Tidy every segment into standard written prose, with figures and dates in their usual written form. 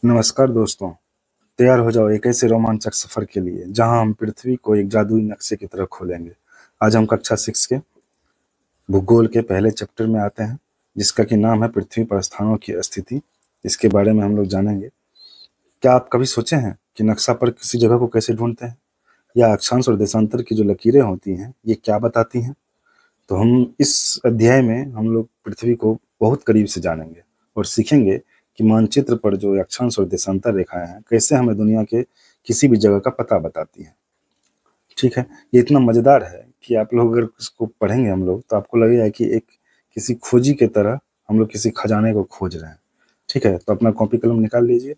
नमस्कार दोस्तों, तैयार हो जाओ एक ऐसे रोमांचक सफर के लिए जहां हम पृथ्वी को एक जादुई नक्शे की तरह खोलेंगे। आज हम कक्षा 6 के भूगोल के पहले चैप्टर में आते हैं, जिसका कि नाम है पृथ्वी पर स्थानों की स्थिति। इसके बारे में हम लोग जानेंगे। क्या आप कभी सोचे हैं कि नक्शा पर किसी जगह को कैसे ढूंढते हैं, या अक्षांश और देशांतर की जो लकीरें होती हैं ये क्या बताती हैं? तो हम इस अध्याय में हम लोग पृथ्वी को बहुत करीब से जानेंगे और सीखेंगे कि मानचित्र पर जो अक्षांश और देशांतर रेखाएं हैं कैसे हमें दुनिया के किसी भी जगह का पता बताती हैं। ठीक है, ये इतना मजेदार है कि आप लोग अगर इसको पढ़ेंगे हम लोग तो आपको लगेगा कि एक किसी खोजी के तरह हम लोग किसी खजाने को खोज रहे हैं। ठीक है, तो अपना कॉपी कलम निकाल लीजिए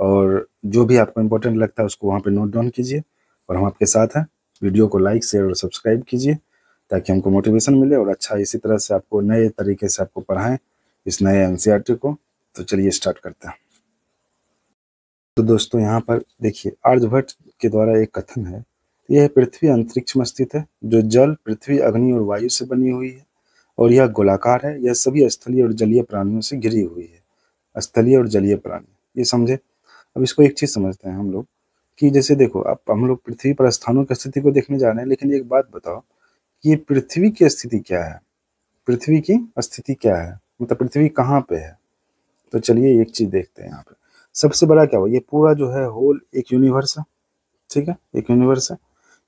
और जो भी आपको इम्पोर्टेंट लगता है उसको वहाँ पे नोट डाउन कीजिए, और हम आपके साथ हैं। वीडियो को लाइक शेयर और सब्सक्राइब कीजिए ताकि हमको मोटिवेशन मिले और अच्छा इसी तरह से आपको नए तरीके से आपको पढ़ाएं इस नए एनसीईआरटी को। तो चलिए स्टार्ट करते हैं। तो दोस्तों यहाँ पर देखिए, आर्यभट्ट के द्वारा एक कथन है, यह पृथ्वी अंतरिक्ष में स्थित है जो जल, पृथ्वी, अग्नि और वायु से बनी हुई है, और यह गोलाकार है। यह सभी स्थलीय और जलीय प्राणियों से घिरी हुई है। स्थलीय और जलीय प्राणी, ये समझे। अब इसको एक चीज समझते हैं हम लोग कि जैसे देखो, अब हम लोग पृथ्वी पर स्थानों की स्थिति को देखने जा रहे हैं, लेकिन एक बात बताओ कि ये पृथ्वी की स्थिति क्या है? पृथ्वी की स्थिति क्या है, मतलब पृथ्वी कहाँ पे है? तो चलिए एक चीज देखते हैं यहाँ पे। सबसे बड़ा क्या हुआ, ये पूरा जो है होल एक यूनिवर्स है। ठीक है, एक यूनिवर्स है।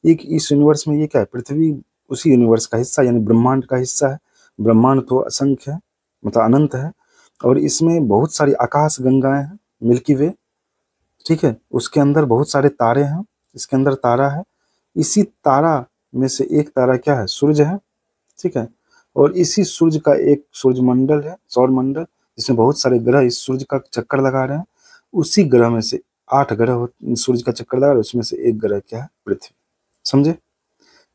एक इस यूनिवर्स में ये क्या है, पृथ्वी उसी यूनिवर्स का हिस्सा यानी ब्रह्मांड का हिस्सा है। ब्रह्मांड तो असंख्य है, मतलब अनंत है, और इसमें बहुत सारी आकाश गंगाएं हैं, मिल्की वे। ठीक है, उसके अंदर बहुत सारे तारे हैं, इसके अंदर तारा है। इसी तारा में से एक तारा क्या है, सूर्य है। ठीक है, और इसी सूर्य का एक सूर्यमंडल है, सौर मंडल, जिसमें बहुत सारे ग्रह इस सूर्य का चक्कर लगा रहे हैं। उसी ग्रह में से 8 ग्रह सूर्य का चक्कर लगा रहे हैं, उसमें से एक ग्रह क्या है, पृथ्वी। समझे?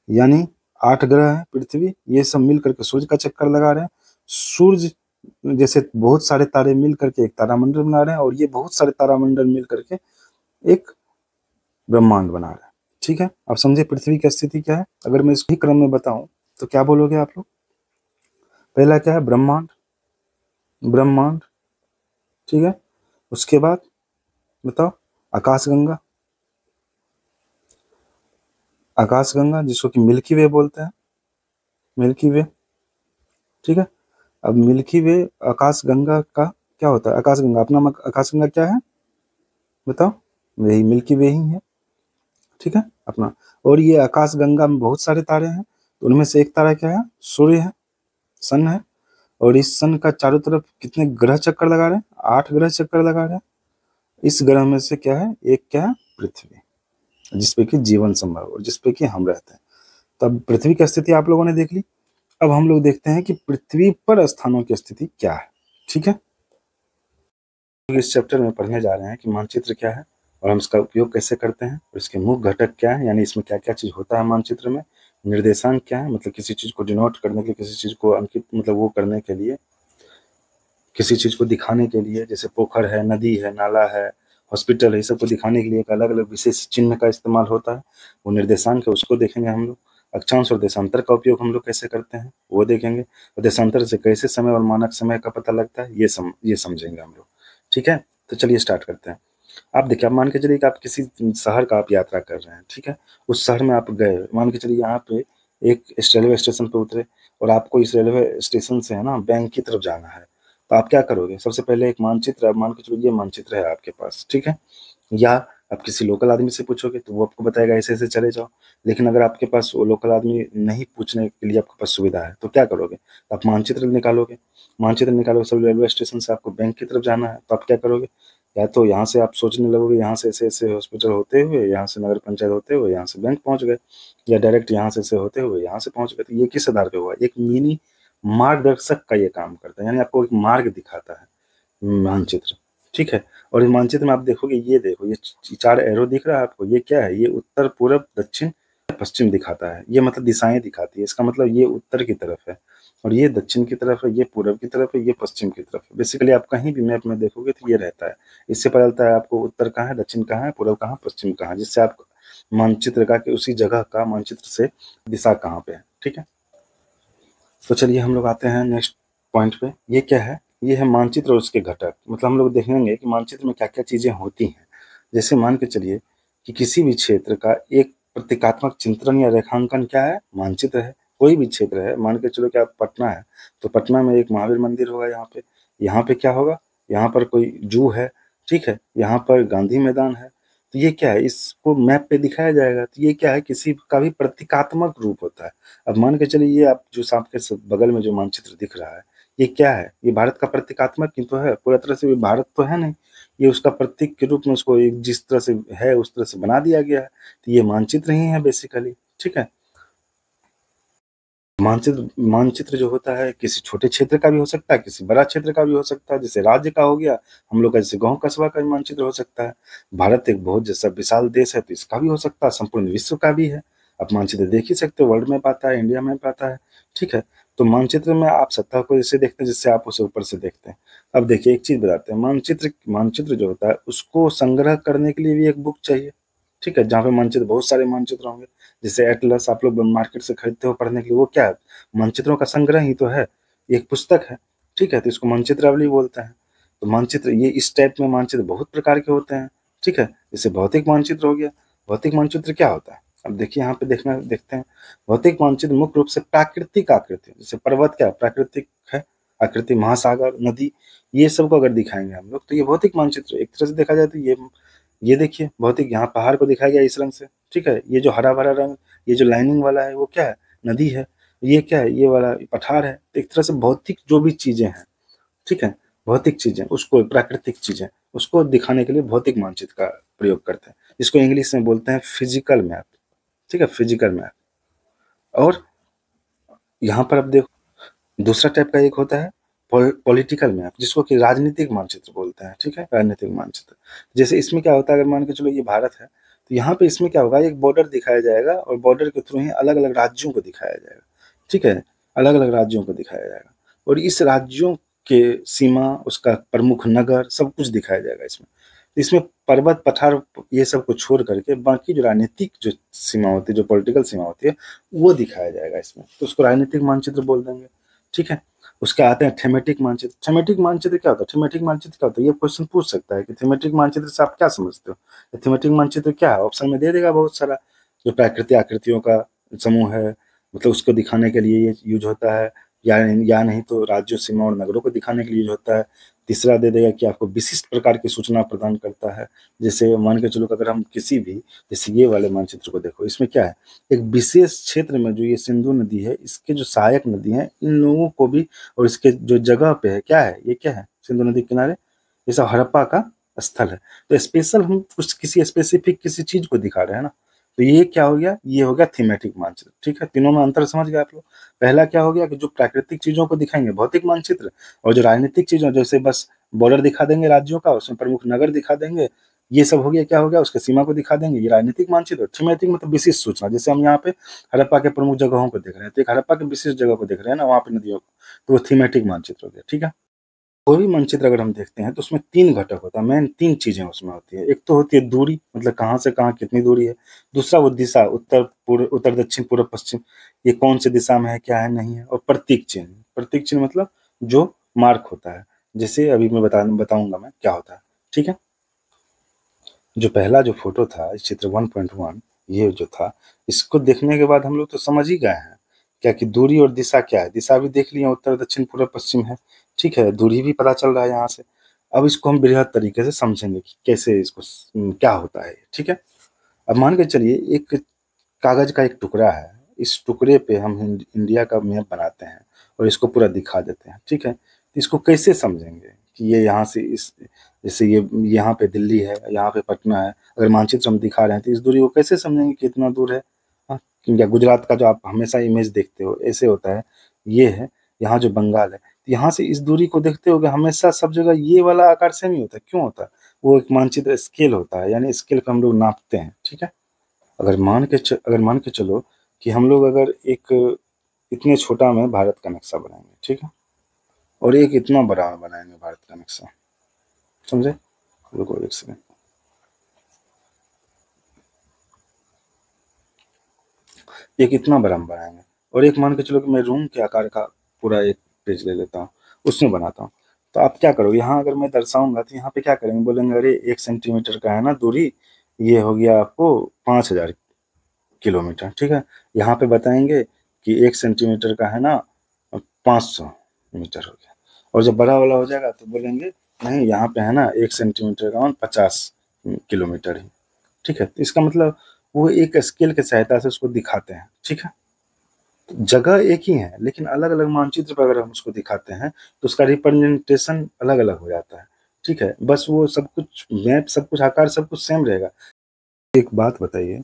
यानी 8 ग्रह है पृथ्वी, ये सब मिल करके सूर्य का चक्कर लगा रहे हैं। सूर्य जैसे बहुत सारे तारे मिल करके एक तारामंडल बना रहे हैं, और ये बहुत सारे तारामंडल मिल करके एक ब्रह्मांड बना रहे हैं। ठीक है, अब समझे पृथ्वी की स्थिति क्या है। अगर मैं इसी क्रम में बताऊं तो क्या बोलोगे आप लोग? पहला क्या है, ब्रह्मांड। ब्रह्मांड, ठीक है। उसके बाद बताओ, आकाशगंगा। आकाशगंगा जिसको कि मिल्की वे बोलते हैं, मिल्की वे। ठीक है, अब मिल्की वे आकाशगंगा का क्या होता है? आकाशगंगा, अपना आकाशगंगा क्या है बताओ? यही मिल्की वे ही है। ठीक है अपना। और ये आकाशगंगा में बहुत सारे तारे हैं, तो उनमें से एक तारा क्या है, सूर्य है, सन है। और इस सन का चारों तरफ कितने ग्रह चक्कर लगा रहे हैं? 8 ग्रह चक्कर लगा रहे हैं। इस ग्रह में से क्या है, एक क्या है, पृथ्वी, जिसपे कि जीवन संभव और जिसपे कि हम रहते हैं। तब पृथ्वी की स्थिति आप लोगों ने देख ली। अब हम लोग देखते हैं कि पृथ्वी पर स्थानों की स्थिति क्या है। ठीक है, इस चैप्टर में पढ़ने जा रहे हैं कि मानचित्र क्या है और हम इसका उपयोग कैसे करते हैं, और इसके मुख्य घटक क्या है, यानी इसमें क्या क्या चीज होता है मानचित्र में। निर्देशांक क्या है, मतलब किसी चीज को डिनोट करने के लिए, किसी चीज को अंकित मतलब वो करने के लिए, किसी चीज को दिखाने के लिए, जैसे पोखर है, नदी है, नाला है, हॉस्पिटल है, ये सबको दिखाने के लिए एक अलग अलग विशेष चिन्ह का इस्तेमाल होता है, वो निर्देशांक है, उसको देखेंगे हम लोग। अक्षांश और देशांतर का उपयोग हम लोग कैसे करते हैं वो देखेंगे, और देशांतर से कैसे समय और मानक समय का पता लगता है ये समझेंगे हम लोग। ठीक है, तो चलिए स्टार्ट करते हैं। आप देखिए, आप मान के चलिए कि आप किसी शहर का आप यात्रा कर रहे हैं। ठीक है, उस शहर में आप गए, मान के चलिए यहाँ पे एक रेलवे स्टेशन पे उतरे, और आपको इस रेलवे स्टेशन से है ना बैंक की तरफ जाना है। तो आप क्या करोगे, सबसे पहले एक मानचित्र, आप मान के चलो ये मानचित्र है आपके पास। ठीक है, या आप किसी लोकल आदमी से पूछोगे तो वो आपको बताएगा ऐसे ऐसे चले जाओ। लेकिन अगर आपके पास वो लोकल आदमी नहीं, पूछने के लिए आपके पास सुविधा है, तो क्या करोगे, आप मानचित्र निकालोगे। मानचित्र निकालोगे, सब रेलवे स्टेशन से आपको बैंक की तरफ जाना है, तो आप क्या करोगे, या तो यहाँ से आप सोचने लगोगे यहाँ से ऐसे ऐसे हॉस्पिटल होते हुए, यहाँ से नगर पंचायत होते हुए यहाँ से बैंक पहुंच गए, या डायरेक्ट यहाँ से ऐसे होते हुए यहाँ से पहुंच गए। तो ये किस आधार पे हुआ, एक मिनी मार्गदर्शक का ये काम करता है, यानी आपको एक मार्ग दिखाता है मानचित्र। ठीक है, और इस मानचित्र में आप देखोगे, ये देखो, ये 4 एरो दिख रहा है आपको, ये क्या है, ये उत्तर, पूरब, दक्षिण, पश्चिम दिखाता है। ये मतलब दिशाएं दिखाती है, इसका मतलब ये उत्तर की तरफ है, और ये दक्षिण की तरफ है, ये पूरब की तरफ है, ये पश्चिम की तरफ है। बेसिकली आप कहीं भी मैप में देखोगे तो ये रहता है। इससे पता चलता है आपको उत्तर कहाँ है, दक्षिण कहाँ है, पूरब कहाँ, पश्चिम कहाँ है, जिससे आप मानचित्र का कि उसी जगह का मानचित्र से दिशा कहाँ पे है। ठीक है, तो चलिए हम लोग आते हैं नेक्स्ट पॉइंट पे। ये क्या है, ये है मानचित्र और उसके घटक। मतलब हम लोग देखेंगे कि मानचित्र में क्या क्या चीजें होती हैं। जैसे मान के चलिए कि किसी भी क्षेत्र का एक प्रतीकात्मक चित्रण या रेखांकन क्या है, मानचित्र है। कोई भी क्षेत्र है, मान के चलो कि आप पटना है, तो पटना में एक महावीर मंदिर होगा। यहाँ पे क्या होगा, यहाँ पर कोई जू है, ठीक है, यहाँ पर गांधी मैदान है। तो ये क्या है, इसको मैप पे दिखाया जाएगा। तो ये क्या है, किसी का भी प्रतीकात्मक रूप होता है। अब मान के चलिए ये आप जो आपके बगल में जो मानचित्र दिख रहा है, ये क्या है, ये भारत का प्रतीकात्मक ही तो है। पूरा तरह से ये भारत तो है नहीं, ये उसका प्रतीक के रूप में उसको एक जिस तरह से है उस तरह से बना दिया गया है। तो ये मानचित्र ही है बेसिकली, ठीक है। मानचित्र मानचित्र जो होता है किसी छोटे क्षेत्र का भी हो सकता है, किसी बड़ा क्षेत्र का भी हो सकता है। जैसे राज्य का हो गया, हम लोग का जैसे गांव कस्बा का भी मानचित्र हो सकता है। भारत एक बहुत जैसा विशाल देश है, तो इसका भी हो सकता है, संपूर्ण विश्व का भी है। आप मानचित्र देख ही सकते हो, वर्ल्ड मैप आता है, इंडिया मैप आता है, ठीक है। तो मानचित्र में आप सतह को जैसे देखते हैं, जिससे आप उसे ऊपर से देखते हैं। अब देखिए एक चीज बताते हैं, मानचित्र मानचित्र जो होता है उसको संग्रह करने के लिए भी एक बुक चाहिए, ठीक है, जहाँ पे मानचित्र, बहुत सारे मानचित्र होंगे। जैसे एटलस आप लोग मार्केट से खरीदते हो पढ़ने के लिए, वो क्या है, मानचित्रों का संग्रह ही तो है, एक पुस्तक है, ठीक है। तो इसको मानचित्रावली बोलते हैं। तो मानचित्र ये इस टाइप में मानचित्र बहुत प्रकार के होते हैं, ठीक है। जैसे भौतिक मानचित्र हो गया। भौतिक मानचित्र क्या होता है, अब देखिए यहाँ पे देखते हैं। भौतिक मानचित्र मुख्य रूप से प्राकृतिक आकृति, जैसे पर्वत क्या प्राकृतिक है आकृति, महासागर, नदी, ये सब को अगर दिखाएंगे हम लोग तो ये भौतिक मानचित्र एक तरह से देखा जाए तो ये देखिए भौतिक, यहाँ पहाड़ को दिखाया गया इस रंग से, ठीक है। ये जो हरा भरा रंग, ये जो लाइनिंग वाला है वो क्या है, नदी है। ये क्या है, ये वाला पठार है। तो एक तरह से भौतिक जो भी चीजें हैं, ठीक है, भौतिक चीजें, उसको प्राकृतिक चीजें, उसको दिखाने के लिए भौतिक मानचित्र का प्रयोग करते हैं, जिसको इंग्लिश में बोलते हैं फिजिकल मैप, ठीक है, फिजिकल मैप। और यहाँ पर अब देखो दूसरा टाइप का एक होता है पॉलिटिकल मैप, जिसको कि राजनीतिक मानचित्र बोलते हैं, ठीक है, राजनीतिक मानचित्र। जैसे इसमें क्या होता है, अगर मान के चलो ये भारत है, तो यहाँ पे इसमें क्या होगा, एक बॉर्डर दिखाया जाएगा और बॉर्डर के थ्रू ही अलग अलग राज्यों को दिखाया जाएगा, ठीक है, अलग अलग राज्यों को दिखाया जाएगा। और इस राज्यों के सीमा, उसका प्रमुख नगर, सब कुछ दिखाया जाएगा इसमें। इसमें पर्वत पठार ये सब को छोड़ करके बाकी जो राजनीतिक जो सीमा होती है, जो पॉलिटिकल सीमा होती है, वो दिखाया जाएगा इसमें। तो उसको राजनीतिक मानचित्र बोल देंगे, ठीक है। उसके आते हैं थीमेटिक मानचित्र। थीमेटिक मानचित्र क्या होता है, थीमेटिक मानचित्र क्या होता है, ये क्वेश्चन पूछ सकता है कि थीमेटिक मानचित्र से आप क्या समझते हो। थीमेटिक मानचित्र क्या है, ऑप्शन में दे देगा बहुत सारा। जो प्राकृतिक आकृतियों का समूह है, मतलब उसको दिखाने के लिए ये यूज होता है, या नहीं तो राज्यों, सीमा और नगरों को दिखाने के लिए यूज होता है। तीसरा दे देगा कि आपको विशिष्ट प्रकार की सूचना प्रदान करता है। जैसे मान के चलो कि अगर हम किसी भी, जैसे ये वाले मानचित्र को देखो, इसमें क्या है, एक विशेष क्षेत्र में जो ये सिंधु नदी है, इसके जो सहायक नदी है, इन लोगों को भी, और इसके जो जगह पे है, क्या है, ये क्या है, सिंधु नदी के किनारे ये सब हड़प्पा का स्थल है। तो स्पेशल हम कुछ किसी स्पेसिफिक किसी चीज को दिखा रहे हैं ना। तो ये क्या हो गया, ये हो गया थीमेटिक मानचित्र, ठीक है। तीनों में अंतर समझ गए आप लोग। पहला क्या हो गया कि जो प्राकृतिक चीजों को दिखाएंगे, भौतिक मानचित्र। और जो राजनीतिक चीजों, जैसे बस बॉर्डर दिखा देंगे राज्यों का, उसमें प्रमुख नगर दिखा देंगे, ये सब हो गया, क्या हो गया, उसके सीमा को दिखा देंगे, ये राजनीतिक मानचित्र। थीमेटिक मतलब विशेष सूचना, जैसे हम यहाँ पे हड़प्पा के प्रमुख जगहों को देख रहे हैं, तो एक हड़प्पा के विशेष जगह को देख रहे हैं ना, वहाँ पे नदियों को, तो वो थीमेटिक मानचित्र हो गया, ठीक है। कोई भी मानचित्र अगर हम देखते हैं तो उसमें तीन घटक होता है, मेन तीन चीजें उसमें होती है। एक तो होती है दूरी, मतलब कहाँ से कहाँ कितनी दूरी है। दूसरा वो दिशा, उत्तर पूर्व, उत्तर दक्षिण पूर्व पश्चिम, ये कौन से दिशा में है, क्या है, नहीं है। और प्रतीक चिन्ह, प्रतीक चिन्ह मतलब जो मार्क होता है, जैसे अभी मैं बताऊंगा मैं क्या होता है, ठीक है। जो पहला जो फोटो था इस चित्र 1.1, ये जो था, इसको देखने के बाद हम लोग तो समझ ही गए हैं क्या कि दूरी और दिशा क्या है। दिशा भी देख लिया, उत्तर दक्षिण पूर्व पश्चिम है, ठीक है। दूरी भी पता चल रहा है यहाँ से। अब इसको हम बृहद तरीके से समझेंगे कि कैसे इसको क्या होता है, ठीक है। अब मान के चलिए एक कागज का एक टुकड़ा है, इस टुकड़े पे हम इंडिया का मैप बनाते हैं और इसको पूरा दिखा देते हैं, ठीक है। तो इसको कैसे समझेंगे कि ये यहाँ से इस, जैसे ये यहाँ पे दिल्ली है, यहाँ पे पटना है, अगर मानचित्र हम दिखा रहे हैं तो इस दूरी को कैसे समझेंगे कि इतना दूर है। हाँ, क्योंकि गुजरात का जो आप हमेशा इमेज देखते हो ऐसे होता है, ये है, यहाँ जो बंगाल है, तो यहाँ से इस दूरी को देखते हो कि हमेशा सब जगह ये वाला आकार सेम ही होता है। क्यों होता है, वो एक मानचित्र स्केल होता है, यानी स्केल पे हम लोग नापते हैं, ठीक है। अगर मान के चलो कि हम लोग अगर एक इतने छोटा में भारत का नक्शा बनाएंगे, ठीक है, और एक इतना बड़ा बनाएंगे भारत का नक्शा, समझे। रुको एक सेकंड, एक इतना बड़ा हम बनाएंगे और एक मान के चलो कि मैं रूम के आकार का पूरा एक पेज ले लेता हूँ, उसमें बनाता हूँ। तो आप क्या करो, यहाँ अगर मैं दर्शाऊंगा तो यहाँ पे क्या करेंगे, बोलेंगे अरे 1 सेंटीमीटर का है ना दूरी, ये हो गया आपको 5000 किलोमीटर, ठीक है। यहाँ पे बताएंगे कि 1 सेंटीमीटर का है ना 500 मीटर हो गया। और जब बड़ा वाला हो जाएगा तो बोलेंगे नहीं, यहाँ पे है ना 1 सेंटीमीटर का 50 किलोमीटर ही, ठीक है। तो इसका मतलब वो एक स्केल की सहायता से उसको दिखाते हैं, ठीक है। तो जगह एक ही है लेकिन अलग अलग मानचित्र पर अगर हम उसको दिखाते हैं तो उसका रिप्रेजेंटेशन अलग अलग हो जाता है, ठीक है। बस वो सब कुछ मैप, सब कुछ आकार, सब कुछ सेम रहेगा। एक बात बताइए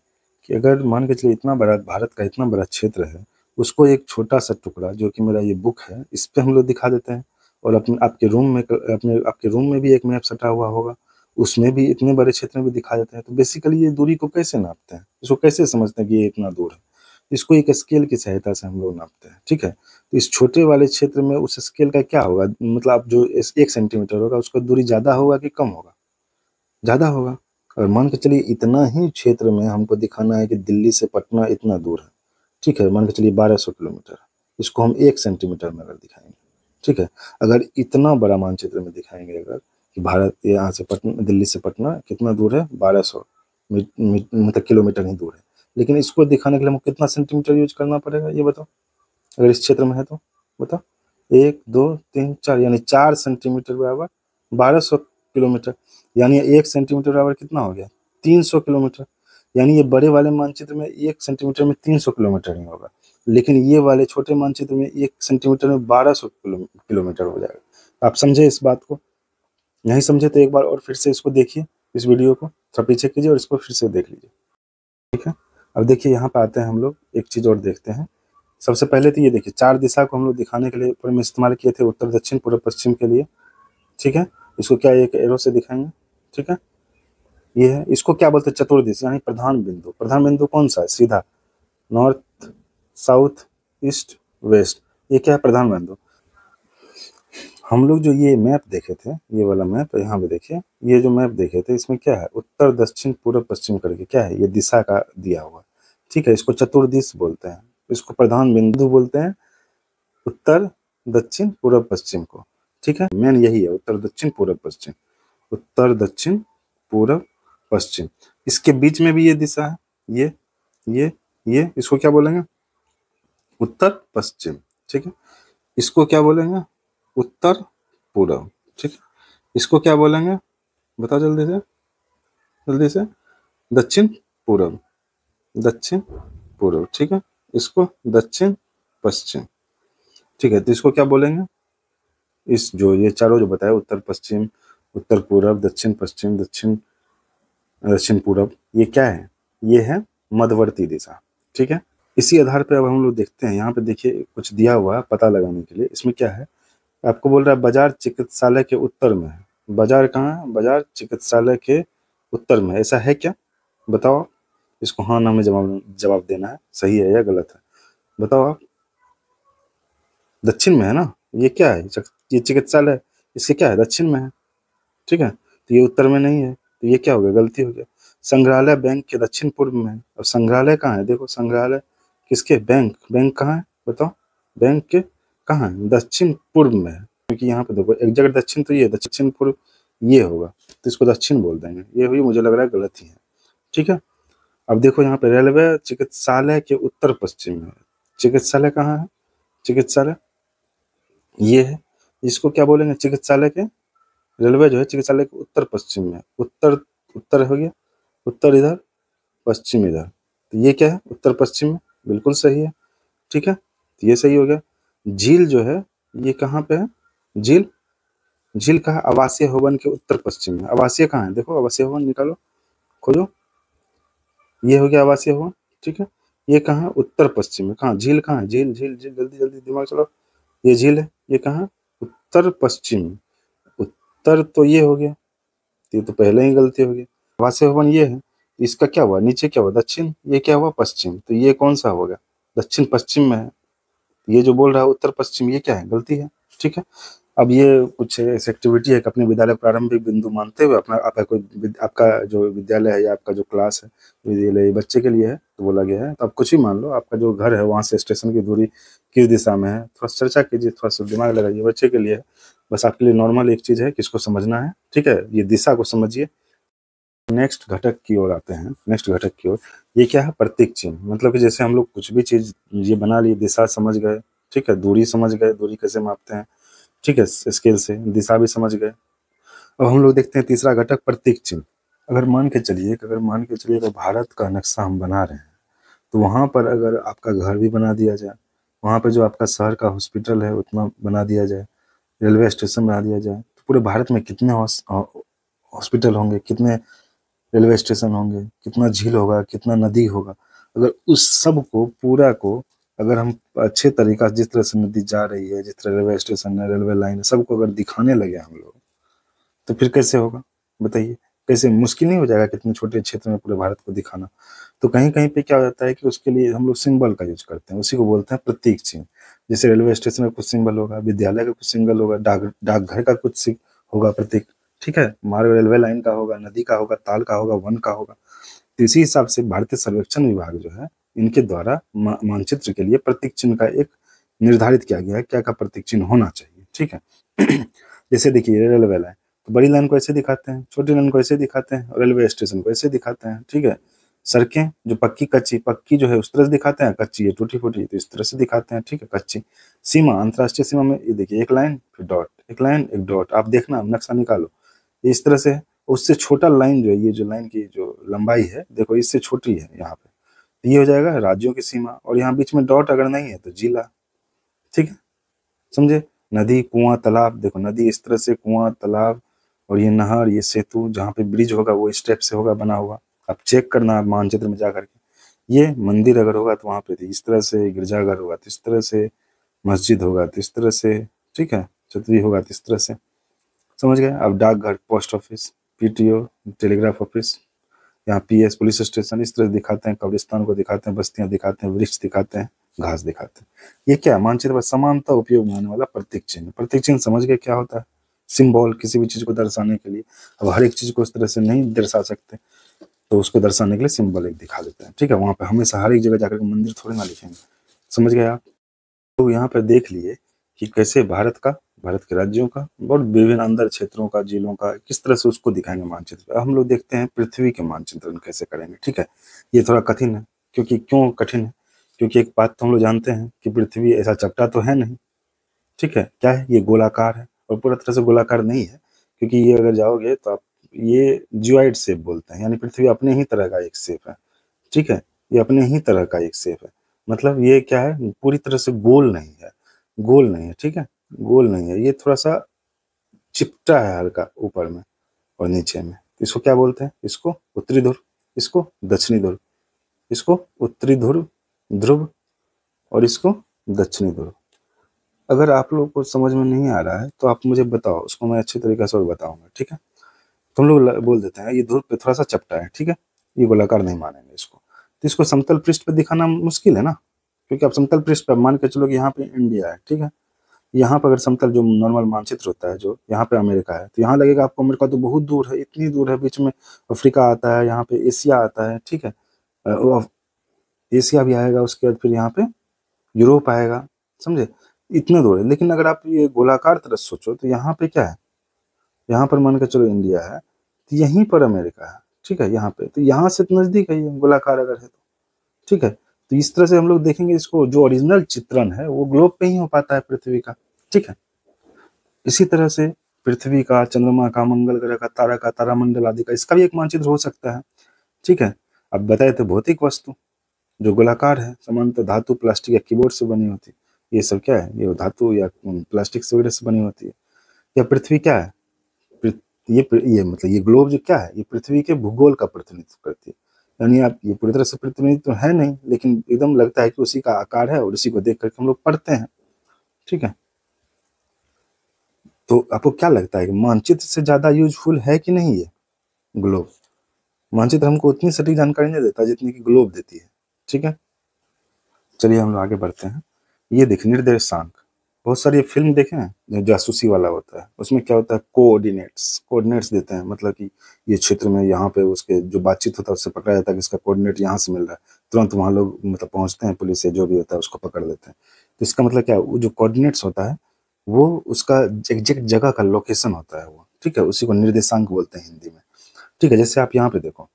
कि अगर मान के चलिए इतना बड़ा भारत का इतना बड़ा क्षेत्र है, उसको एक छोटा सा टुकड़ा जो कि मेरा ये बुक है इस पे हम लोग दिखा देते हैं, और अपने आपके रूम में आपके रूम में भी एक मैप सटा हुआ होगा, उसमें भी इतने बड़े क्षेत्र में भी दिखा देते हैं। तो बेसिकली ये दूरी को कैसे नापते हैं, इसको कैसे समझते हैं कि ये इतना दूर है, इसको एक स्केल की सहायता से हम लोग नापते हैं, ठीक है। तो इस छोटे वाले क्षेत्र में उस स्केल का क्या होगा, मतलब जो 1 सेंटीमीटर होगा उसका दूरी ज्यादा होगा कि कम होगा, ज्यादा होगा। और मान के चलिए इतना ही क्षेत्र में हमको दिखाना है कि दिल्ली से पटना इतना दूर है, ठीक है। मान के चलिए 1200 किलोमीटर, इसको हम 1 सेंटीमीटर में अगर दिखाएंगे, ठीक है। अगर इतना बड़ा मानचित्र में दिखाएंगे अगर कि भारत यहाँ से पटना, दिल्ली से पटना कितना दूर है, 1200 मतलब किलोमीटर ही दूर है, लेकिन इसको दिखाने के लिए हमको कितना सेंटीमीटर यूज करना पड़ेगा ये बताओ, अगर इस क्षेत्र में है तो बताओ। 1 2 3 4 यानी 4 सेंटीमीटर बराबर 1200 किलोमीटर, यानी 1 सेंटीमीटर बराबर कितना हो गया, 300 किलोमीटर। यानी ये बड़े वाले मानचित्र में 1 सेंटीमीटर में 300 किलोमीटर ही होगा, लेकिन ये वाले छोटे मानचित्र में 1 सेंटीमीटर में 1200 किलोमीटर हो जाएगा। आप समझे इस बात को, नहीं समझे तो एक बार और फिर से इसको देखिए, इस वीडियो को थोड़ा पीछे कीजिए और इसको फिर से देख लीजिए, ठीक है। अब देखिए यहाँ पे आते हैं हम लोग, एक चीज और देखते हैं। सबसे पहले तो ये देखिए 4 दिशा को हम लोग दिखाने के लिए ऊपर में इस्तेमाल किए थे, उत्तर दक्षिण पूर्व पश्चिम के लिए, ठीक है। इसको क्या एक एरो से दिखाएंगे, ठीक है। ये है, इसको क्या बोलते हैं, चतुर्दिश यानी प्रधान बिंदु। प्रधान बिंदु कौन सा है, सीधा नॉर्थ साउथ ईस्ट वेस्ट, ये क्या है प्रधान बिंदु। हम लोग जो ये मैप देखे थे, ये वाला मैप यहाँ पे देखिए, ये जो मैप देखे थे इसमें क्या है, उत्तर दक्षिण पूर्व पश्चिम करके क्या है, ये दिशा का दिया हुआ, ठीक है। इसको चतुर्दिश बोलते हैं, इसको प्रधान बिंदु बोलते हैं, उत्तर दक्षिण पूर्व पश्चिम को, ठीक है। मेन यही है, उत्तर दक्षिण पूर्व पश्चिम, उत्तर दक्षिण पूर्व पश्चिम। इसके बीच में भी ये दिशा है, ये इसको क्या बोलेंगे, उत्तर पश्चिम, ठीक है। इसको क्या बोलेंगे, उत्तर पूर्व, ठीक है। इसको क्या बोलेंगे बताओ जल्दी से, जल्दी से, दक्षिण पूर्व, दक्षिण पूर्व, ठीक है। इसको दक्षिण पश्चिम, ठीक है। तो इसको क्या बोलेंगे, इस जो ये चारों जो बताया, उत्तर पश्चिम, उत्तर पूर्व, दक्षिण पश्चिम, दक्षिण पूर्व, ये क्या है, ये है मध्यवर्ती दिशा, ठीक है। इसी आधार पे अब हम लोग देखते हैं, यहाँ पे देखिए कुछ दिया हुआ है पता लगाने के लिए। इसमें क्या है, आपको बोल रहा है बाजार चिकित्सालय के उत्तर में है। बाजार कहाँ है, बाजार चिकित्सालय के उत्तर में, ऐसा है क्या बताओ। इसको हाँ ना में जवाब देना है, सही है या गलत है बताओ आप। दक्षिण में है ना, ये क्या है, ये चिकित्सालय, इससे क्या है, दक्षिण में है, ठीक है। तो ये उत्तर में नहीं है, तो ये क्या हो गया, गलती हो गया। संग्रहालय बैंक के दक्षिण पूर्व में है। अब संग्रहालय कहाँ है, देखो संग्रहालय किसके, बैंक कहाँ है बताओ, बैंक के कहाँ है, दक्षिण पूर्व में है। क्योंकि यहाँ पे देखो एक जगह दक्षिण, तो ये दक्षिण पूर्व ये होगा, तो इसको दक्षिण बोल देंगे। ये हुई, मुझे लग रहा है गलत ही है, ठीक है। अब देखो यहाँ पे रेलवे चिकित्सालय के उत्तर पश्चिम में, चिकित्सालय कहाँ है, चिकित्सालय ये है, इसको क्या बोलेंगे, चिकित्सालय के, रेलवे जो है चिकित्सालय के उत्तर पश्चिम में, उत्तर उत्तर हो गया, उत्तर इधर, पश्चिम इधर, तो ये क्या है, उत्तर पश्चिम में, बिल्कुल सही है, ठीक है। तो ये सही हो गया। झील जो है ये कहाँ पे है, झील, झील कहाँ, आवासीय भवन के उत्तर पश्चिम में। आवासीय कहाँ है, देखो आवासीय भवन निकालो, खोजो, ये हो गया आवासीय भवन, ठीक है। ये कहाँ, उत्तर पश्चिम में, कहाँ, झील कहाँ है, झील झील झील, जल्दी जल्दी दिमाग चलाओ, ये झील है, ये कहाँ, उत्तर पश्चिम, उत्तर तो ये हो गया, ये तो पहले ही गलती हो गई। आवासीय भवन ये है, इसका क्या हुआ, नीचे क्या हुआ, दक्षिण, ये क्या हुआ, पश्चिम, तो ये कौन सा होगा, दक्षिण पश्चिम में है। ये जो बोल रहा है उत्तर पश्चिम, ये क्या है, गलती है, ठीक है। अब ये कुछ ऐसी एक्टिविटी है कि अपने विद्यालय प्रारंभिक बिंदु मानते हुए अपना आपका कोई आपका जो विद्यालय है या आपका जो क्लास है, विद्यालय बच्चे के लिए है तो बोला गया है। तो आप कुछ भी मान लो, आपका जो घर है वहाँ से स्टेशन की दूरी किस दिशा में है, थोड़ा चर्चा कीजिए, थोड़ा सा दिमाग लगाइए, बच्चे के लिए है। बस आपके लिए नॉर्मल एक चीज़ है कि इसको समझना है, ठीक है। ये दिशा को समझिए। नेक्स्ट घटक की ओर आते हैं। नेक्स्ट घटक की ओर ये क्या है? प्रतीक चिन्ह। मतलब कि जैसे हम लोग कुछ भी चीज़ ये बना लिए, दिशा समझ गए, ठीक है, दूरी समझ गए, दूरी कैसे मापते हैं, ठीक है, स्केल से, दिशा भी समझ गए। अब हम लोग देखते हैं तीसरा घटक प्रतीक चिन्ह। अगर मान के चलिए अगर भारत का नक्शा हम बना रहे हैं, तो वहाँ पर अगर आपका घर भी बना दिया जाए, वहाँ पे जो आपका शहर का हॉस्पिटल है उतना बना दिया जाए, रेलवे स्टेशन बना दिया जाए, तो पूरे भारत में कितने हॉस्पिटल होंगे, कितने रेलवे स्टेशन होंगे, कितना झील होगा, कितना नदी होगा। अगर उस सब को पूरा को अगर हम अच्छे तरीका से, जिस तरह से नदी जा रही है, जिस तरह रेलवे स्टेशन है, रेलवे लाइन है, सबको अगर दिखाने लगे हम लोग, तो फिर कैसे होगा बताइए? कैसे? मुश्किल नहीं हो जाएगा कितने छोटे क्षेत्र में पूरे भारत को दिखाना? तो कहीं कहीं पे क्या हो जाता है कि उसके लिए हम लोग सिंबल का यूज करते हैं, उसी को बोलते हैं प्रतीक चिन्ह। जैसे रेलवे स्टेशन का कुछ सिंबल होगा, विद्यालय का कुछ सिंबल होगा, डाकघर का कुछ होगा प्रतीक, ठीक है, मार्ग रेलवे लाइन का होगा, नदी का होगा, ताल का होगा, वन का होगा। तो इसी हिसाब से भारतीय सर्वेक्षण विभाग जो है, इनके द्वारा मानचित्र के लिए प्रतीक चिन्ह का एक निर्धारित किया गया है, क्या क्या प्रतीक चिन्ह होना चाहिए, ठीक है। जैसे देखिए रेलवे लाइन, तो बड़ी लाइन को ऐसे दिखाते हैं, छोटी लाइन को ऐसे दिखाते हैं, और रेलवे स्टेशन को ऐसे दिखाते हैं, ठीक है। सड़कें जो पक्की कच्ची, पक्की जो है उस तरह से दिखाते हैं, कच्ची है टूटी फूटी तो इस तरह से दिखाते हैं, ठीक है, कच्ची। सीमा, अंतर्राष्ट्रीय सीमा में ये देखिए एक लाइन फिर डॉट, एक लाइन एक डॉट, आप देखना नक्शा निकालो, ये इस तरह से है। उससे छोटा लाइन जो है, ये जो लाइन की जो लंबाई है देखो इससे छोटी है यहाँ पे, तो ये हो जाएगा राज्यों की सीमा, और यहाँ बीच में डॉट अगर नहीं है तो जिला, ठीक है, समझे। नदी, कुआं, तालाब, देखो नदी इस तरह से, कुआं, तालाब, और ये नहर, ये सेतु, जहाँ पे ब्रिज होगा वो स्टेप से होगा बना हुआ, आप चेक करना आप मानचित्र में जा करके। ये मंदिर अगर होगा तो वहाँ पे इस तरह से, गिरजाघर होगा तो इस तरह से, मस्जिद होगा तो इस तरह से, ठीक है, छतरी होगा तो इस तरह से, समझ गए। अब डाकघर, post office, PTO, telegraph office, यहाँ पीएस, पुलिस स्टेशन, इस तरह दिखाते हैं, कब्रिस्तान को दिखाते हैं, बस्तियां दिखाते हैं, वृक्ष दिखाते हैं, घास दिखाते हैं। ये क्या है? मानचित्र पर समानता उपयोग में आने वाला प्रतीक चिन्ह। प्रतीक चिन्ह समझ गए क्या होता है? सिंबल, किसी भी चीज को दर्शाने के लिए। अब हर एक चीज को उस तरह से नहीं दर्शा सकते, तो उसको दर्शाने के लिए सिंबल एक दिखा देते हैं, ठीक है। वहां पे हमेशा हर एक जगह जाकर के मंदिर थोड़ी ना लिखेंगे, समझ गए आप? तो यहाँ पर देख लिए कि कैसे भारत के राज्यों का और विभिन्न अंदर क्षेत्रों का, जिलों का, किस तरह से उसको दिखाएंगे मानचित्र। अब हम लोग देखते हैं पृथ्वी के मानचित्रण कैसे करेंगे, ठीक है। ये थोड़ा कठिन है, क्योंकि क्यों कठिन है? क्योंकि एक बात तो हम लोग जानते हैं कि पृथ्वी ऐसा चपटा तो है नहीं, ठीक है। क्या है? ये गोलाकार है, और पूरा तरह से गोलाकार नहीं है, क्योंकि ये अगर जाओगे तो आप, ये जियोइड शेप बोलते हैं, यानी पृथ्वी अपने ही तरह का एक शेप है, ठीक है। ये अपने ही तरह का एक शेप है, मतलब ये क्या है, पूरी तरह से गोल नहीं है, गोल नहीं है, ठीक है, गोल नहीं है, ये थोड़ा सा चिपटा है हल्का ऊपर में और नीचे में। इसको क्या बोलते हैं? इसको उत्तरी ध्रुव, इसको दक्षिणी ध्रुव, इसको उत्तरी ध्रुव ध्रुव और इसको दक्षिणी ध्रुव। अगर आप लोग को समझ में नहीं आ रहा है तो आप मुझे बताओ, उसको मैं अच्छे तरीके से और बताऊंगा, ठीक है। तुम लोग बोल देते हैं ये ध्रुव पे थोड़ा सा चपटा है, ठीक है, ये गोलाकार नहीं मानेंगे इसको, तो इसको समतल पृष्ठ पे दिखाना मुश्किल है ना, क्योंकि आप समतल पृष्ठ पर मान के चलो कि यहाँ पे इंडिया है, ठीक है, यहाँ पर अगर समतल जो नॉर्मल मानचित्र होता है, जो यहाँ पे अमेरिका है, तो यहाँ लगेगा आपको अमेरिका तो बहुत दूर है, इतनी दूर है, बीच में अफ्रीका आता है, यहाँ पे एशिया आता है, ठीक है, एशिया भी आएगा, उसके बाद फिर यहाँ पे यूरोप आएगा, समझे, इतना दूर है। लेकिन अगर आप ये गोलाकार तरह सोचो तो यहाँ पे क्या है, यहाँ पर मान के चलो इंडिया है, तो यहीं पर अमेरिका है, ठीक है, यहाँ पे, तो यहाँ से तो नजदीक है ये गोलाकार अगर है तो, ठीक है। तो इस तरह से हम लोग देखेंगे इसको, जो ओरिजिनल चित्रण है वो ग्लोब पे ही हो पाता है पृथ्वी का, ठीक है। इसी तरह से पृथ्वी का, चंद्रमा का, मंगल ग्रह का, तारा का, तारामंडल आदि का, इसका भी एक मानचित्र हो सकता है, ठीक है। अब बताए थे भौतिक वस्तु जो गोलाकार है, सामान्यतः धातु, प्लास्टिक या कीबोर्ड से बनी होती है, ये सब क्या है, ये धातु या प्लास्टिक से वगैरह से बनी होती है। या पृथ्वी क्या है, ये मतलब ये ग्लोब जो क्या है, ये पृथ्वी के भूगोल का प्रतिनिधित्व करती है, यानी आप ये पूरी तरह से प्रतिनिधित्व है नहीं, लेकिन एकदम लगता है कि उसी का आकार है और उसी को देख करके हम लोग पढ़ते हैं, ठीक है। तो आपको क्या लगता है कि मानचित्र से ज्यादा यूजफुल है कि नहीं ये ग्लोब? मानचित्र हमको उतनी सटीक जानकारी नहीं देता जितनी कि ग्लोब देती है, ठीक है। चलिए हम लोग आगे बढ़ते हैं। ये देखिए निर्देशांक, बहुत सारी फिल्म देखे हैं जो जासूसी वाला होता है, उसमें क्या होता है, कोऑर्डिनेट्स देते हैं, मतलब कि ये क्षेत्र में यहाँ पे उसके जो बातचीत होता है उससे पकड़ा जाता है कि इसका कोऑर्डिनेट यहाँ से मिल रहा है, तुरंत वहाँ लोग मतलब पहुँचते हैं, पुलिस से जो भी होता है उसको पकड़ लेते हैं। तो इसका मतलब क्या है, वो जो कोऑर्डिनेट्स होता है वो उसका एग्जैक्ट जगह का लोकेशन होता है वो, ठीक है, उसी को निर्देशांक बोलते हैं हिंदी में, ठीक है। जैसे आप यहाँ पे देखो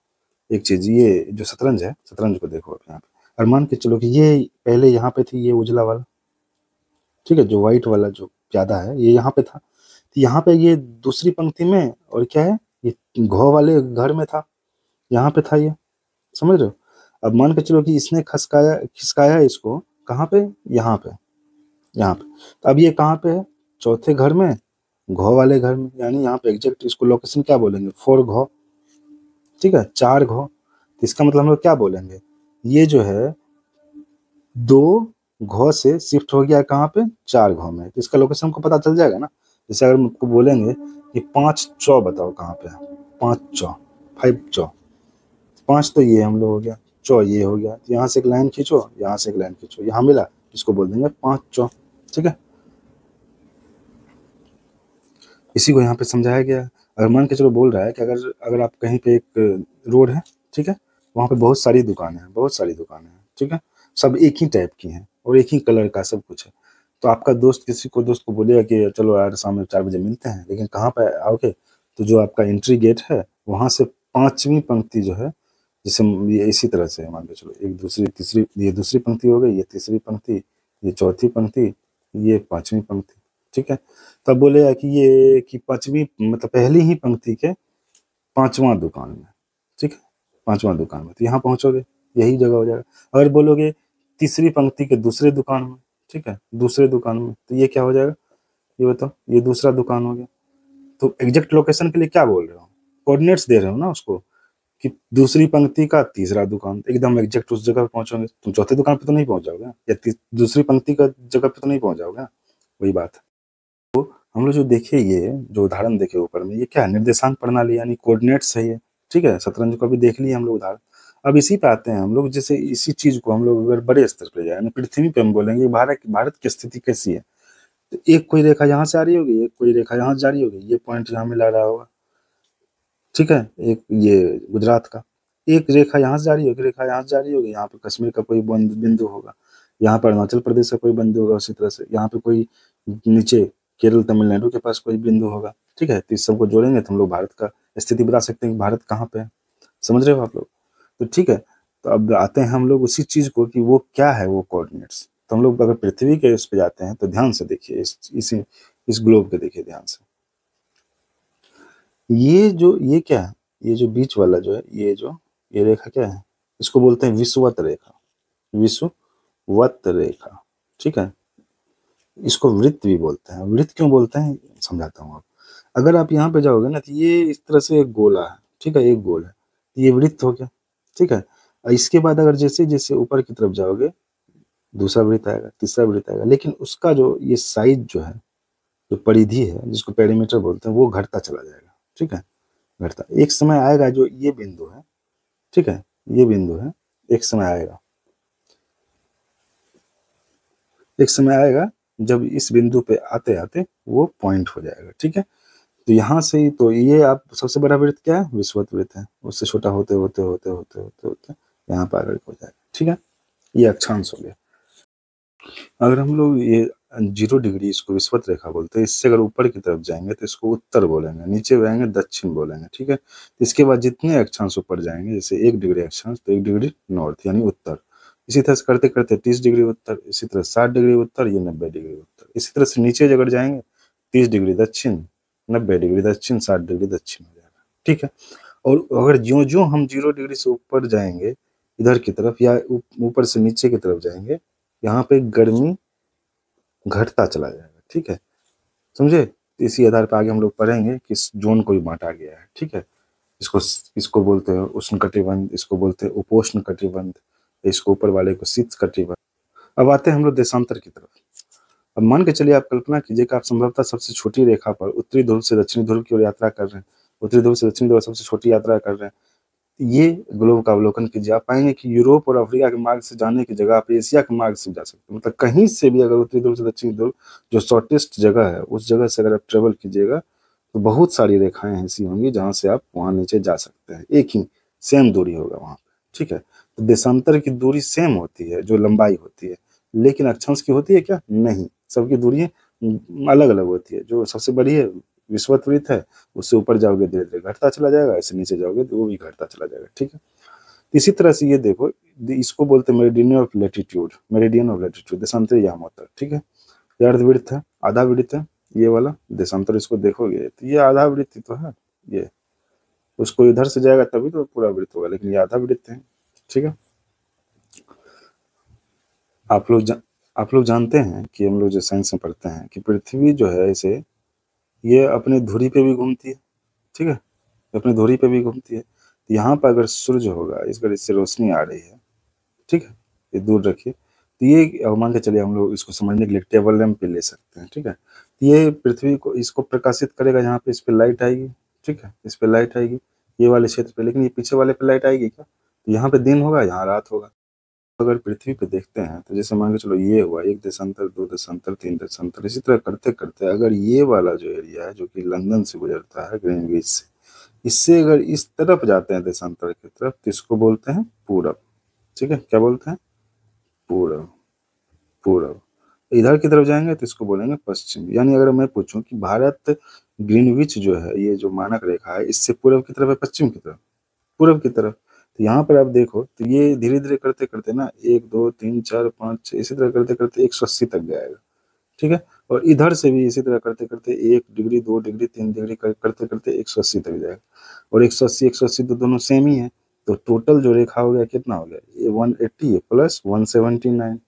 एक चीज, ये जो शतरंज है, शतरंज को देखो आप यहाँ पे, और मान के चलो कि ये पहले यहाँ पे थी, ये उजला वाला, ठीक है, जो व्हाइट वाला जो ज्यादा है ये यहाँ पे था, तो यहाँ पे ये दूसरी पंक्ति में, और क्या है, ये घो वाले घर में था, यहाँ पे था ये, समझ रहे हो। अब मान के चलो कि इसने खसकाया खिसकाया इसको कहाँ पे, यहाँ पे, यहाँ पे, तो अब ये कहाँ पे है, चौथे घर में, घो वाले घर में, यानी यहाँ पे एग्जैक्ट इसको लोकेशन क्या बोलेंगे, 4 घो, ठीक है, 4 घो। तो इसका मतलब हम लोग क्या बोलेंगे, ये जो है 2 घो से शिफ्ट हो गया कहाँ पे, 4 घो में, तो इसका लोकेशन हमको पता चल जाएगा ना। जैसे अगर हम आपको बोलेंगे कि 5 चौ बताओ कहाँ पे है, 5 चौ, 5 चौ, 5 तो ये हम लोग हो गया, चौ ये हो गया, तो यहाँ से एक लाइन खींचो, यहाँ से एक लाइन खींचो, यहाँ मिला, इसको बोल देंगे 5 चौ, ठीक है। इसी को यहाँ पे समझाया गया है। अगर मान के चलो बोल रहा है कि अगर अगर आप कहीं पे एक रोड है, ठीक है, वहाँ पे बहुत सारी दुकानें हैं, बहुत सारी दुकानें हैं, ठीक है, सब एक ही टाइप की हैं और एक ही कलर का सब कुछ है, तो आपका दोस्त किसी को दोस्त को बोलेगा कि चलो यार शाम में 4 बजे मिलते हैं, लेकिन कहाँ पे आओगे, तो जो आपका एंट्री गेट है वहाँ से 5वीं पंक्ति जो है, जैसे ये इसी तरह से मान के चलो, एक दूसरी तीसरी, ये दूसरी पंक्ति हो गई, ये तीसरी पंक्ति, ये चौथी पंक्ति, ये 5वीं पंक्ति, ठीक है। तब बोलेगा कि ये कि 5वीं मतलब पहली ही पंक्ति के 5वां दुकान में, ठीक है, 5वां दुकान में, तो यहाँ पहुंचोगे, यही जगह हो जाएगा। अगर बोलोगे तीसरी पंक्ति के दूसरे दुकान में, ठीक है, दूसरे दुकान में, तो ये क्या हो जाएगा, ये बताओ, ये दूसरा दुकान हो गया। तो एग्जैक्ट लोकेशन के लिए क्या बोल रहे हो, कोऑर्डिनेट्स दे रहे हो ना उसको, कि दूसरी पंक्ति का तीसरा दुकान, एकदम एग्जैक्ट उस जगह पे पहुंचोगे, तुम चौथे दुकान पे तो नहीं पहुंच जाओगे ना, या दूसरी पंक्ति का जगह पे तो नहीं पहुंच जाओगे ना, वही बात है। हम लोग जो देखे, ये जो उदाहरण देखे ऊपर में, ये क्या है, निर्देशांक प्रणाली यानी कोऑर्डिनेट्स है ये, ठीक है। शतरंज को भी देख लिए हम लोग उदाहरण। अब इसी पे आते हैं हम लोग, जैसे इसी चीज को हम लोग अगर बड़े स्तर पे जाए, पृथ्वी पे हम बोलेंगे भारत की स्थिति कैसी है, तो एक कोई रेखा यहाँ से आ रही होगी, एक कोई रेखा यहाँ से जा रही होगी, ये पॉइंट यहाँ मिला रहा होगा, ठीक है, एक ये गुजरात का, एक रेखा यहाँ से जा रही होगी, रेखा यहाँ से जा रही होगी, यहाँ पे कश्मीर का कोई बिंदु होगा, यहाँ पर अरुणाचल प्रदेश का कोई बिंदु होगा, उसी तरह से यहाँ पे कोई नीचे केरल तमिलनाडु के पास कोई बिंदु होगा, ठीक है। तो इस सबको जोड़ेंगे तो हम लोग भारत का स्थिति बता सकते हैं कि भारत कहाँ पे है, समझ रहे हो आप लोग। तो ठीक है, तो अब आते हैं हम लोग उसी चीज को कि वो क्या है वो कोऑर्डिनेट्स। तो हम लोग अगर पृथ्वी के उस पे जाते हैं तो ध्यान से देखिए, इस ग्लोब के देखिए ध्यान से, ये क्या है, ये जो बीच वाला जो है, ये रेखा क्या है, इसको बोलते हैं विषुवत रेखा, विषुवत रेखा, ठीक है। इसको वृत्त भी बोलते हैं। वृत्त क्यों बोलते हैं समझाता हूँ। आप अगर आप यहाँ पे जाओगे ना, तो ये इस तरह से एक गोला है, ठीक है, एक गोल है, ये वृत्त हो गया, ठीक है। और इसके बाद अगर जैसे जैसे ऊपर की तरफ जाओगे, दूसरा वृत्त आएगा, तीसरा वृत्त आएगा, लेकिन उसका जो ये साइज जो है, जो परिधि है, जिसको पेरीमीटर बोलते हैं, वो घटता चला जाएगा, ठीक है, घटता। एक समय आएगा जो ये बिंदु है, ठीक है, ये बिंदु है, एक समय आएगा, एक समय आएगा जब इस बिंदु पे आते आते वो पॉइंट हो जाएगा, ठीक है। तो यहाँ से ही तो ये आप सबसे बड़ा वृत्त क्या है, विषुवत वृत्त है, उससे छोटा होते होते होते होते होते होते यहाँ पर आगे हो जाएगा, ठीक है। ये अक्षांश हो गया। अगर हम लोग ये 0 डिग्री, इसको विषुवत रेखा बोलते हैं, इससे अगर ऊपर की तरफ जाएंगे तो इसको उत्तर बोलेंगे, नीचे जाएंगे दक्षिण बोलेंगे, ठीक है। इसके बाद जितने अक्षांश ऊपर जाएंगे, जैसे 1 डिग्री अक्षांश तो 1 डिग्री नॉर्थ यानी उत्तर, इसी तरह से करते करते 30 डिग्री उत्तर, इसी तरह 60 डिग्री उत्तर, ये 90 डिग्री उत्तर, इसी तरह से नीचे अगर जाएंगे 30 डिग्री दक्षिण, 90 डिग्री दक्षिण, 60 डिग्री दक्षिण हो जाएगा, ठीक है। और अगर ज्यो ज्यो हम 0 डिग्री से ऊपर जाएंगे इधर की तरफ, या ऊपर से नीचे की तरफ जाएंगे, यहाँ पे गर्मी घटता चला जाएगा, ठीक है, समझे। इसी आधार पर आगे हम लोग पढ़ेंगे कि इस जोन को भी बांटा गया है, ठीक है। इसको इसको बोलते हैं उष्ण कटिबंध, इसको बोलते हैं उपोष्ण कटिबंध, इसको ऊपर वाले को शीत कटिबंध। अब आते हैं हम लोग देशांतर की तरफ। अब मान के चलिए, आप कल्पना कीजिए कि आप संभवतः सबसे छोटी रेखा पर उत्तरी ध्रुव से दक्षिणी ध्रुव की ओर यात्रा कर रहे हैं, उत्तरी ध्रुव से दक्षिणी ध्रुव सबसे छोटी यात्रा कर रहे हैं। ये ग्लोब का अवलोकन कीजिए, आप पाएंगे कि यूरोप और अफ्रीका के मार्ग से जाने की जगह आप एशिया के मार्ग से जा सकते हैं। मतलब कहीं से भी अगर उत्तरी ध्रुव से दक्षिणी ध्रुव जो शॉर्टेस्ट जगह है, उस जगह से अगर आप ट्रेवल कीजिएगा तो बहुत सारी रेखाएं ऐसी होंगी जहां से आप वहां नीचे जा सकते हैं, एक ही सेम दूरी होगा वहां पे, ठीक है। तो देशांतर की दूरी सेम होती है, जो लंबाई होती है, लेकिन अक्षांश की होती है क्या, नहीं, सबकी दूरी अलग अलग होती है। जो सबसे बड़ी है विषुवत वृत्त है, उससे ऊपर जाओगे धीरे धीरे घटता चला जाएगा, ऐसे नीचे जाओगे तो वो भी घटता चला जाएगा। ठीक है, इसी तरह से ये देखो, इसको बोलते हैं meridian of latitude, meridian of latitude, देशांतर यहाँ होता है। ठीक है, ये अर्धवृत्त है, आधा वृत्त है ये वाला, देशांतर इसको देखोगे तो ये आधा वृत्त तो है, ये उसको इधर से जाएगा तभी तो पूरा वृत्त होगा, लेकिन ये आधा वृत्त है। ठीक है, आप लोग जानते हैं कि हम लोग जो साइंस में पढ़ते हैं कि पृथ्वी जो है इसे, ये अपने धुरी पे भी घूमती है। ठीक है, अपने धुरी पे भी घूमती है। तो यहाँ पर अगर सूर्य होगा, इस पर इससे रोशनी आ रही है, ठीक है, ये दूर रखिए, तो ये मान के चलिए हम लोग इसको समझने के लिए टेबल लैंप पे ले सकते हैं। ठीक है, तो ये पृथ्वी को इसको प्रकाशित करेगा, यहाँ पे इस पे लाइट आएगी। ठीक है, इस पे लाइट आएगी ये वाले क्षेत्र पे, लेकिन ये पीछे वाले पे लाइट आएगी क्या? तो यहाँ पे दिन होगा, यहाँ रात होगा। अगर पृथ्वी पे देखते हैं तो जैसे मान के चलो ये हुआ 1 देशांतर, 2 देशांतर, 3 देशांतर, इसी तरह करते करते अगर ये वाला जो एरिया है जो कि लंदन से गुजरता है ग्रीनविच से, इससे अगर इस तरफ जाते हैं देशांतर की तरफ तो इसको बोलते हैं पूरब। ठीक है, क्या बोलते हैं? पूरब। पूरब। इधर की तरफ जाएंगे तो इसको बोलेंगे पश्चिम। यानी अगर मैं पूछूं कि भारत ग्रीनविच जो है, ये जो मानक रेखा है, इससे पूरब की तरफ है पश्चिम की तरफ? पूरब की तरफ। तो यहाँ पर आप देखो तो ये धीरे धीरे करते करते ना 1 2 3 4 5 6 इसी तरह करते करते 180 तक जाएगा। ठीक है, और इधर से भी इसी तरह करते करते 1 डिग्री 2 डिग्री 3 डिग्री करते करते 180 तक जाएगा। और 180 तो दोनों सेम ही है, तो टोटल जो रेखा हो गया कितना हो गया? ये 180 प्लस 179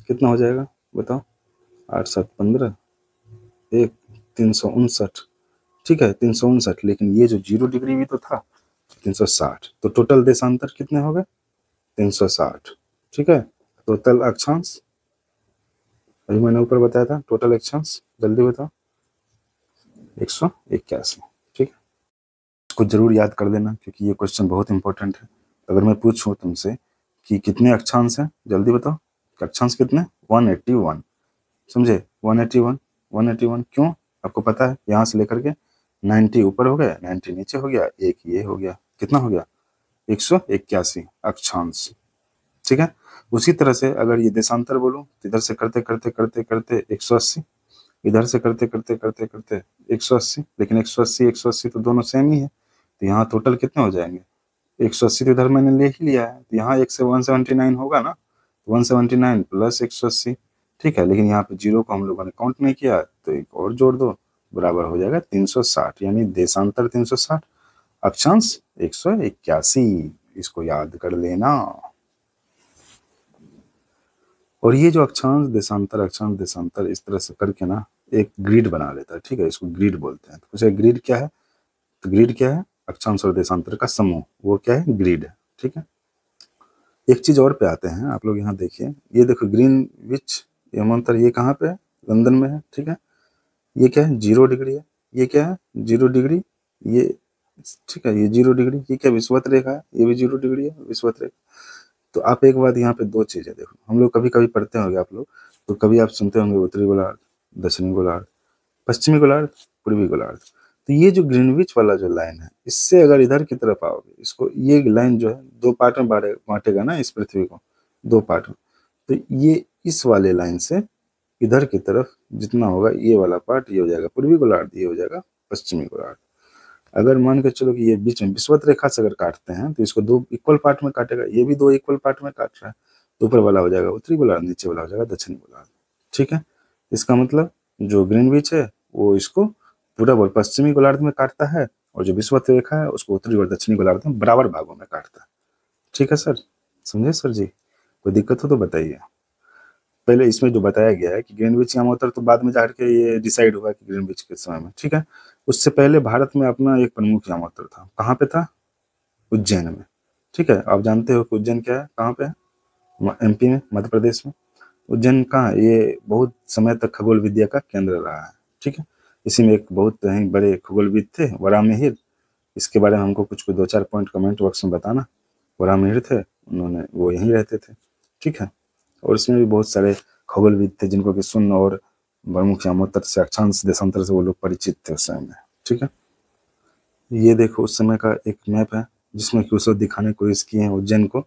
कितना हो जाएगा बताओ? 8 7 15 1 359। ठीक है, 359, लेकिन ये जो 0 डिग्री भी तो था 360, तो टोटल देशांतर कितने हो गए? 360। ठीक है, टोटल अक्षांश अभी मैंने ऊपर बताया था, टोटल अक्षांश जल्दी बताओ। 181। ठीक है, इसको जरूर याद कर देना क्योंकि ये क्वेश्चन बहुत इंपॉर्टेंट है। अगर मैं पूछूं तुमसे कि कितने अक्षांश हैं, जल्दी बताओ अक्षांश कितने? 181। समझे? 181। 181 क्यों? आपको पता है, यहाँ से लेकर के 90 ऊपर हो गया, 90 नीचे हो गया, एक ये हो गया, कितना हो गया? 181 अक्षांश। ठीक है, उसी तरह से अगर ये देशांतर बोलूं तो इधर से करते करते करते करते 180, इधर से करते करते करते करते 180, लेकिन 180 180 तो दोनों सेम ही है, तो यहाँ टोटल कितने हो जाएंगे? 180 तो इधर मैंने ले ही लिया है, तो यहाँ 1 से 179 होगा ना, 179 प्लस 180। ठीक है, लेकिन यहाँ पे 0 को हम लोगों ने काउंट नहीं किया, तो एक और जोड़ दो, बराबर हो जाएगा 360। यानी देशांतर 360, अक्षांश 181। इसको याद कर लेना। और ये जो अक्षांश देशांतर इस तरह से करके ना एक ग्रिड बना लेता है। ठीक है, इसको ग्रिड बोलते हैं। तो पूछे ग्रिड क्या है? तो ग्रिड क्या है? अक्षांश और देशांतर का समूह, वो क्या है? ग्रिड है। ठीक है, एक चीज और पे आते हैं, आप लोग यहाँ देखिए, ये देखो ग्रीनविच यमंतर, ये कहाँ पे है? लंदन में है। ठीक है, ये क्या है? 0 डिग्री है। ये क्या है? 0 डिग्री। ये ठीक है, ये 0 डिग्री। ये क्या विषुवत रेखा है? ये भी 0 डिग्री है, विषुवत रेखा। तो आप एक बात यहाँ पे दो चीजें देखो, हम लोग कभी कभी पढ़ते होंगे आप लोग, तो कभी आप सुनते होंगे उत्तरी गोलार्ध, दक्षिणी गोलार्ध, पश्चिमी गोलार्ध, पूर्वी गोलार्ध। तो ये जो ग्रीनविच वाला जो लाइन है, इससे अगर इधर की तरफ आओगे, इसको ये लाइन जो है 2 पार्ट में बांटेगा ना इस पृथ्वी को, 2 पार्ट में। तो ये इस वाले लाइन से इधर की तरफ जितना होगा, ये वाला पार्ट ये हो जाएगा पूर्वी गोलार्ध, ये हो जाएगा पश्चिमी गोलार्ध। अगर मान के चलो कि ये बीच में विषुवत रेखा से अगर काटते हैं तो इसको 2 इक्वल पार्ट में काटेगा, ये भी 2 इक्वल पार्ट में काट रहा है, तो ऊपर वाला हो जाएगा उत्तरी गोलार्ध, नीचे वाला हो जाएगा दक्षिणी गोलार्ध। ठीक है, इसका मतलब जो ग्रीनविच है वो इसको पूरब और पश्चिमी गोलार्ध में काटता है, और जो विषुवत रेखा है उसको उत्तरी और दक्षिणी गोलार्ध में बराबर भागों में काटता है। ठीक है सर, समझे सर जी? कोई दिक्कत हो तो बताइए। पहले इसमें जो बताया गया है कि ग्रीनविच यमोत्तर तो बाद में जाकर के ये डिसाइड हुआ कि ग्रीनविच के समय में। ठीक है, उससे पहले भारत में अपना एक प्रमुख यमोत्तर था। कहाँ पे था? उज्जैन में। ठीक है, आप जानते हो कि उज्जैन क्या है, कहाँ पे है? एमपी में, मध्य प्रदेश में। उज्जैन कहाँ? ये बहुत समय तक खगोल विद्या का केंद्र रहा है। ठीक है, इसी में एक बहुत ही बड़े खगोलविद थे वराहमिहिर, इसके बारे में हमको कुछ 2-4 पॉइंट कमेंट बॉक्स में बताना। वराहमिहिर थे, उन्होंने वो यहीं रहते थे। ठीक है, और इसमें भी बहुत सारे खगोलविद थे जिनको कि शून्य और प्रमुख यमोत्तर से, अक्षांश देशांतर से वो लोग परिचित थे उस समय में। ठीक है, ये देखो उस समय का एक मैप है जिसमें कि उसे दिखाने की कोशिश किए हैं उज्जैन को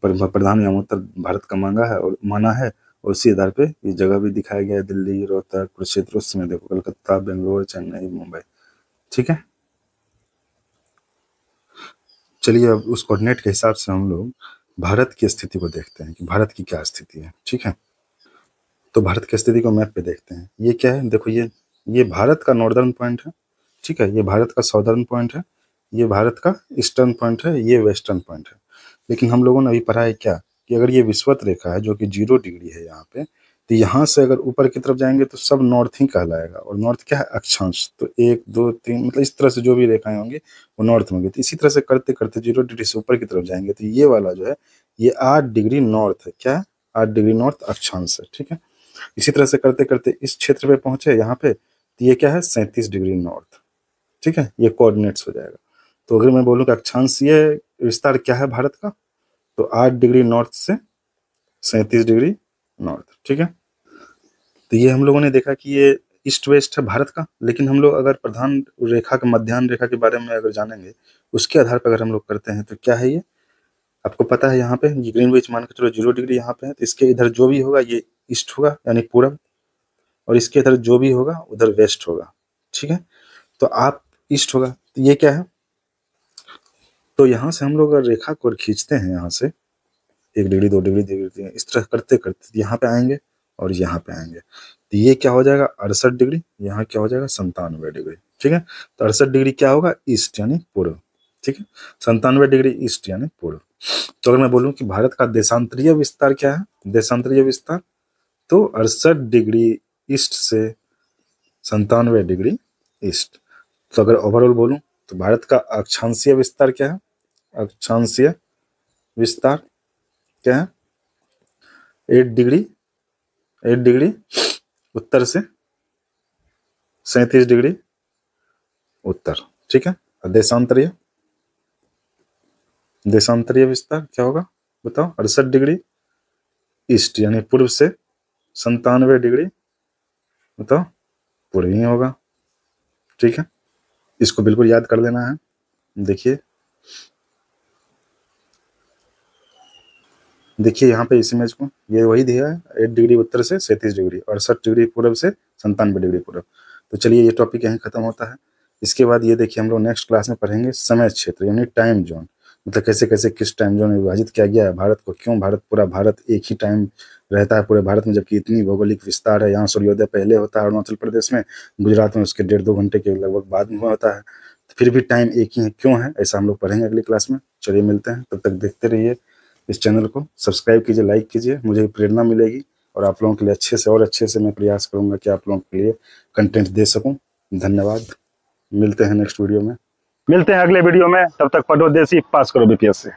प्रधान यमोत्तर भारत का मांगा है और माना है, और उसी आधार पे ये जगह भी दिखाया गया है, दिल्ली, रोहतक, कुरुक्षेत्र, उस समय देखो कलकत्ता, बेंगलोर, चेन्नई, मुंबई। ठीक है, चलिए अब उस कोऑर्डिनेट के हिसाब से हम लोग भारत की स्थिति को देखते हैं कि भारत की क्या स्थिति है। ठीक है, तो भारत की स्थिति को मैप पे देखते हैं। ये क्या है, देखो ये भारत का नॉर्दर्न पॉइंट है। ठीक है, ये भारत का साउदर्न पॉइंट है, ये भारत का ईस्टर्न पॉइंट है, ये वेस्टर्न पॉइंट है। लेकिन हम लोगों ने अभी पढ़ा है क्या कि अगर ये विषुवत रेखा है जो कि 0 डिग्री है यहाँ पे, तो यहाँ से अगर ऊपर की तरफ जाएंगे तो सब नॉर्थ ही कहलाएगा। और नॉर्थ क्या है, अक्षांश। तो 1 2 3 मतलब इस तरह से जो भी रेखाएं होंगी वो नॉर्थ में होंगी। तो इसी तरह से करते करते 0 डिग्री से ऊपर की तरफ जाएंगे तो ये वाला जो है ये 8 डिग्री नॉर्थ है। क्या है, 8 डिग्री नॉर्थ अक्षांश है। ठीक है, इसी तरह से करते करते इस क्षेत्र पे पहुंचे यहाँ पे, तो ये क्या है, 37 डिग्री नॉर्थ। ठीक है, ये कोऑर्डिनेट्स हो जाएगा। तो अगर मैं बोलूँ कि अक्षांशीय विस्तार क्या है भारत का, तो 8 डिग्री नॉर्थ से 37 डिग्री नॉर्थ। ठीक है, तो ये हम लोगों ने देखा कि ये ईस्ट वेस्ट है भारत का। लेकिन हम लोग अगर प्रधान रेखा के मध्याह्न रेखा के बारे में अगर जानेंगे, उसके आधार पर अगर हम लोग करते हैं तो क्या है ये, आपको पता है यहाँ पे ये ग्रीनविच मान के चलो 0 डिग्री यहाँ पे है, तो इसके इधर जो भी होगा ये ईस्ट होगा यानी पूरब, और इसके इधर जो भी होगा उधर वेस्ट होगा। ठीक है, तो आप ईस्ट होगा, तो ये क्या है, तो यहाँ से हम लोग अगर रेखा को खींचते हैं यहाँ से 1 डिग्री 2 डिग्री 3 डिग्री इस तरह करते करते यहाँ पे आएंगे और यहाँ पे आएंगे, तो ये क्या हो जाएगा 68 डिग्री, यहाँ क्या हो जाएगा 97 डिग्री। ठीक है, तो 68 डिग्री क्या होगा, ईस्ट यानी पूर्व। ठीक है, 97 डिग्री ईस्ट यानी पूर्व। तो अगर मैं बोलूँ कि भारत का देशांतरीय विस्तार क्या है, देशांतरीय विस्तार तो 68 डिग्री ईस्ट से 97 डिग्री ईस्ट। तो अगर ओवरऑल बोलूं तो भारत का अक्षांशीय विस्तार क्या है, अक्षांशीय विस्तार क्या है, 8 डिग्री उत्तर से 37 डिग्री उत्तर। ठीक है, और देशांतरीय विस्तार क्या होगा बताओ, 68 डिग्री ईस्ट यानी पूर्व से 97 डिग्री बताओ पूर्व ही होगा। ठीक है, इसको बिल्कुल याद कर लेना है। देखिए यहाँ पे इस इमेज को ये वही दिया है, 8 डिग्री उत्तर से 37 डिग्री, 68 डिग्री पूर्व से 97 डिग्री पूर्व। तो चलिए ये टॉपिक यहीं खत्म होता है। इसके बाद ये देखिए हम लोग नेक्स्ट क्लास में पढ़ेंगे समय क्षेत्र यानी टाइम जोन, मतलब कैसे कैसे किस टाइम जोन में विभाजित किया गया है भारत को, क्यों पूरा भारत एक ही टाइम रहता है पूरे भारत में, जबकि इतनी भौगोलिक विस्तार है। यहाँ सूर्योदय पहले होता है अरुणाचल प्रदेश में, गुजरात में उसके 1.5-2 घंटे के लगभग बाद में होता है, तो फिर भी टाइम एक ही है, क्यों है ऐसा हम लोग पढ़ेंगे अगली क्लास में। चलिए मिलते हैं, तब तक देखते रहिए इस चैनल को, सब्सक्राइब कीजिए, लाइक कीजिए, मुझे भी प्रेरणा मिलेगी और आप लोगों के लिए अच्छे से और अच्छे से मैं प्रयास करूंगा कि आप लोगों के लिए कंटेंट दे सकूं। धन्यवाद, मिलते हैं नेक्स्ट वीडियो में, मिलते हैं अगले वीडियो में, तब तक पढ़ो देसी, पास करो बीपीएससी।